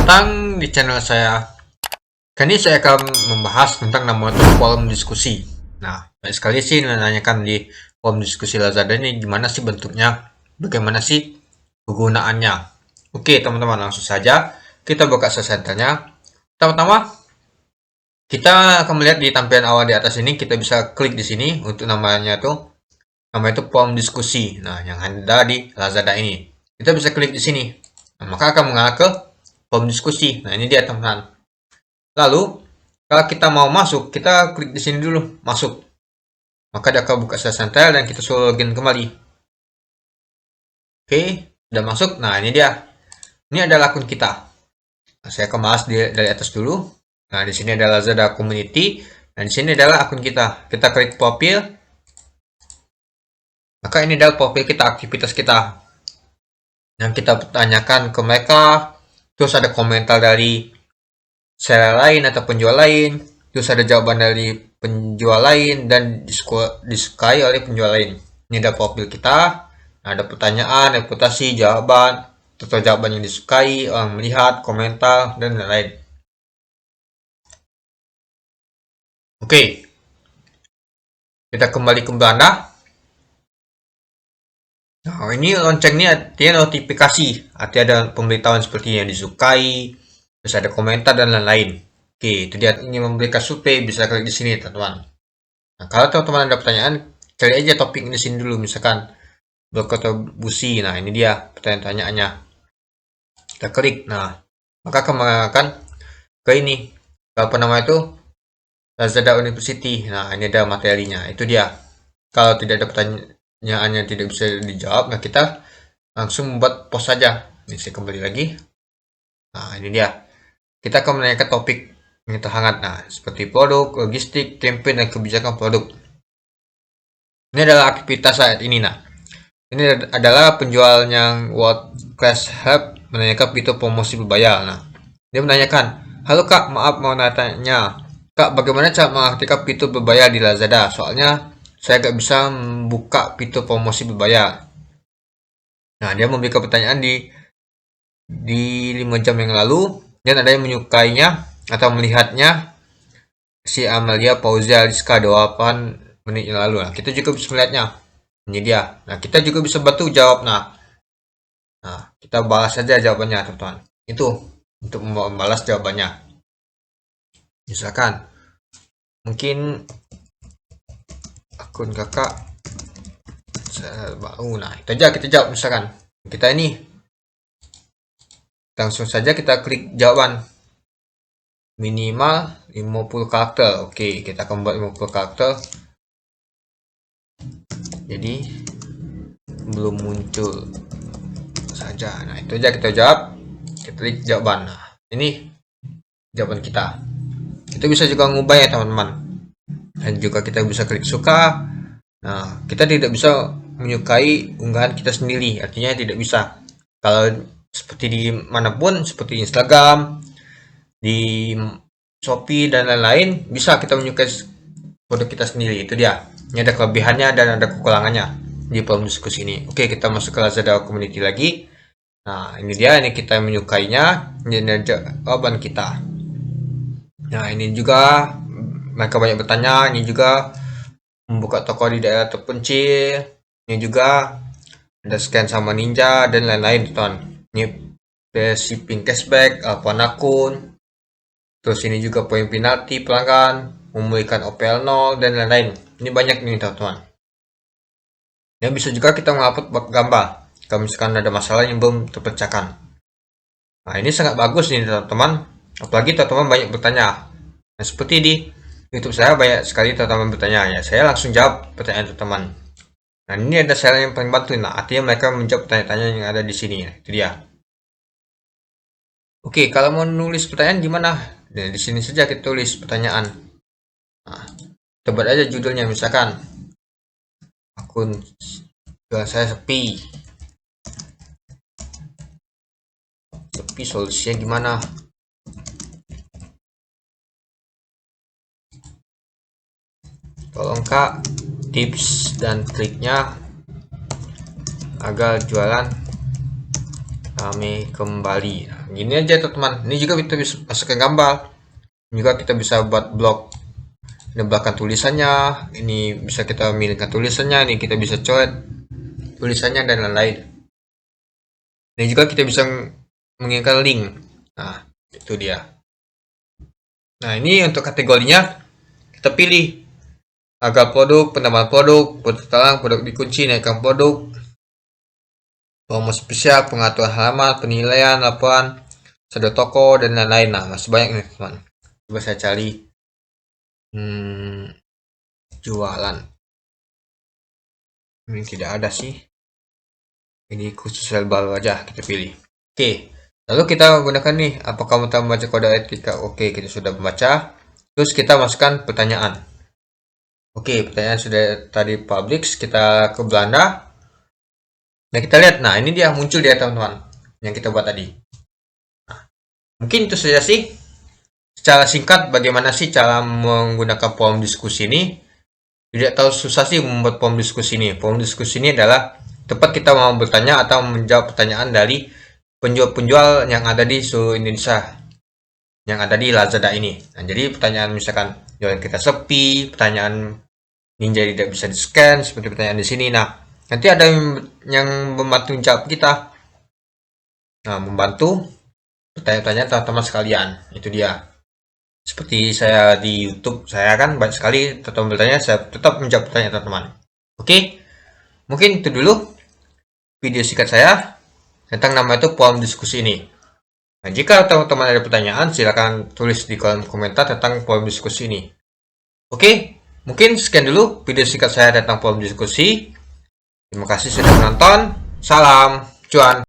datang di channel saya. Kali ini saya akan membahas tentang namanya forum diskusi. Nah, banyak sekali sih menanyakan di forum diskusi Lazada ini gimana sih bentuknya, bagaimana sih kegunaannya. Oke, teman-teman, langsung saja kita buka senternya. Pertama-tama, kita akan melihat di tampilan awal di atas ini, kita bisa klik di sini untuk namanya itu forum diskusi. Nah, yang ada di Lazada ini. Kita bisa klik di sini. Nah, maka akan mengarah ke forum diskusi. Nah, ini dia teman-teman. Lalu, kalau kita mau masuk, kita klik di sini dulu, masuk. Maka dia akan buka center dan kita suruh login kembali. Oke, sudah masuk. Nah, ini dia. Ini adalah akun kita. Nah, saya akan bahas dari atas dulu. Nah, di sini adalah Lazada Community. Dan di sini adalah akun kita. Kita klik profil. Maka ini adalah profil kita, aktivitas kita. Yang kita tanyakan ke mereka. Terus ada komentar dari seller lain atau penjual lain, terus ada jawaban dari penjual lain dan disukai oleh penjual lain. Ini ada profil kita, ada pertanyaan, reputasi, jawaban, atau jawaban yang disukai, orang melihat, komentar, dan lain-lain. Oke, kita kembali ke Belanda. Nah, ini lonceng ini artinya notifikasi, artinya ada pemberitahuan seperti yang disukai, terus ada komentar dan lain-lain. Oke, itu dia ini memberikan survei, bisa klik di sini, teman-teman. Nah, kalau teman-teman ada pertanyaan, cari aja topik di sini dulu, misalkan blog atau busi. Nah, ini dia pertanyaan-pertanyaannya. Kita klik. Nah, maka akan mengarahkan ke ini. Apa nama itu? Lazada University. Nah, ini ada materinya. Itu dia. Kalau tidak ada pertanyaan yang tidak bisa dijawab, nah kita langsung membuat post saja. Ini saya kembali lagi. Nah, ini dia. Kita akan menanyakan topik yang terhangat. Nah, seperti produk, logistik, campaign, dan kebijakan produk. Ini adalah aktivitas saat ini. Nah, ini adalah penjual yang WordPress Hub menanyakan fitur promosi berbayar. Nah, dia menanyakan, halo kak, maaf mau tanya, kak bagaimana cara mengaktifkan fitur berbayar di Lazada? Soalnya saya nggak bisa membuka fitur promosi berbayar. Nah, dia memberikan pertanyaan di 5 jam yang lalu dan ada yang menyukainya atau melihatnya si Amelia Pauzia Rizka 8 menit yang lalu. Nah, kita juga bisa melihatnya. Ini dia. Nah, kita juga bisa bantu jawab. Nah, kita balas saja jawabannya, teman-teman. Itu untuk membalas jawabannya. Misalkan, mungkin akun kakak baru. Nah, itu aja kita jawab. Misalkan, kita ini langsung saja kita klik jawaban. Minimal 50 karakter. Oke, kita akan buat 50 karakter. Jadi, belum muncul saja. Nah, itu aja kita jawab. Kita klik jawaban. Nah, ini jawaban kita. Kita bisa juga ngubah ya teman-teman. Dan juga kita bisa klik suka. Nah, kita tidak bisa menyukai unggahan kita sendiri. Artinya tidak bisa. Kalau seperti di manapun, seperti Instagram, di Shopee dan lain-lain, bisa kita menyukai produk kita sendiri. Itu dia. Ini ada kelebihannya dan ada kekurangannya di forum diskusi ini. Oke, kita masuk ke Lazada Community lagi. Nah, ini dia, ini kita menyukainya, ini ada jawaban kita. Nah, ini juga mereka banyak bertanya, ini juga membuka toko di daerah terpencil, ini juga ada scan sama Ninja dan lain-lain, teman. Ini shipping cashback, alphan akun, terus ini juga poin penalti pelanggan, memulihkan OPL 0 dan lain-lain. Ini banyak nih, teman-teman. Dan bisa juga kita mengupload gambar kalau misalkan ada masalah yang belum terpecahkan. Nah, ini sangat bagus nih teman-teman, apalagi teman-teman banyak bertanya. Nah, seperti di YouTube saya banyak sekali teman-teman bertanya, ya saya langsung jawab pertanyaan teman-teman. Nah, ini ada seller yang paling bantu. Nah, artinya mereka menjawab pertanyaan-pertanyaan yang ada di sini. Nah, itu dia. Oke, kalau mau nulis pertanyaan gimana? Nah, di sini saja kita tulis pertanyaan. Nah, kita buat aja judulnya, misalkan akun jual saya sepi. Sepi solusinya gimana? Tolong kak, tips dan triknya agar jualan Kami kembali. Nah, gini aja teman-teman. Ini juga kita bisa masukkan gambar. Juga kita bisa buat blog. Ini belakang tulisannya. Ini bisa kita milihkan tulisannya. Ini kita bisa coret tulisannya dan lain-lain. Ini juga kita bisa menginginkan link. Nah, itu dia. Nah, ini untuk kategorinya kita pilih agar produk, penambahan produk, produk talang, produk dikunci, naikkan produk, promo spesial, pengaturan halaman, penilaian, laporan, saldo toko, dan lain-lain. Nah, masih banyak nih teman. Coba saya cari jualan. Ini tidak ada sih. Ini khusus baru aja kita pilih. Oke. Lalu kita gunakan nih, apakah kamu telah membaca kode etika? Oke, kita sudah membaca. Terus kita masukkan pertanyaan. Oke, pertanyaan sudah tadi publish. Kita ke Belanda. Nah, kita lihat. Nah, ini dia muncul dia teman-teman. Yang kita buat tadi. Nah, mungkin itu saja sih. Secara singkat, bagaimana sih cara menggunakan forum diskusi ini? Tidak tahu susah sih membuat forum diskusi ini. Forum diskusi ini adalah tempat kita mau bertanya atau menjawab pertanyaan dari penjual-penjual yang ada di seluruh Indonesia, yang ada di Lazada ini. Nah, jadi pertanyaan misalkan jualan kita sepi, pertanyaan Ninja tidak bisa di scan, seperti pertanyaan di sini. Nah, nanti ada yang membantu jawab kita. Nah, membantu pertanyaan-pertanyaan teman-teman sekalian. Itu dia. Seperti saya di YouTube, saya kan banyak sekali teman bertanya, saya tetap menjawab pertanyaan teman-teman. Oke, mungkin itu dulu video singkat saya tentang nama itu forum diskusi ini. Nah, jika teman-teman ada pertanyaan, silakan tulis di kolom komentar tentang forum diskusi ini. Oke, mungkin sekian dulu video singkat saya tentang forum diskusi. Terima kasih sudah menonton. Salam cuan.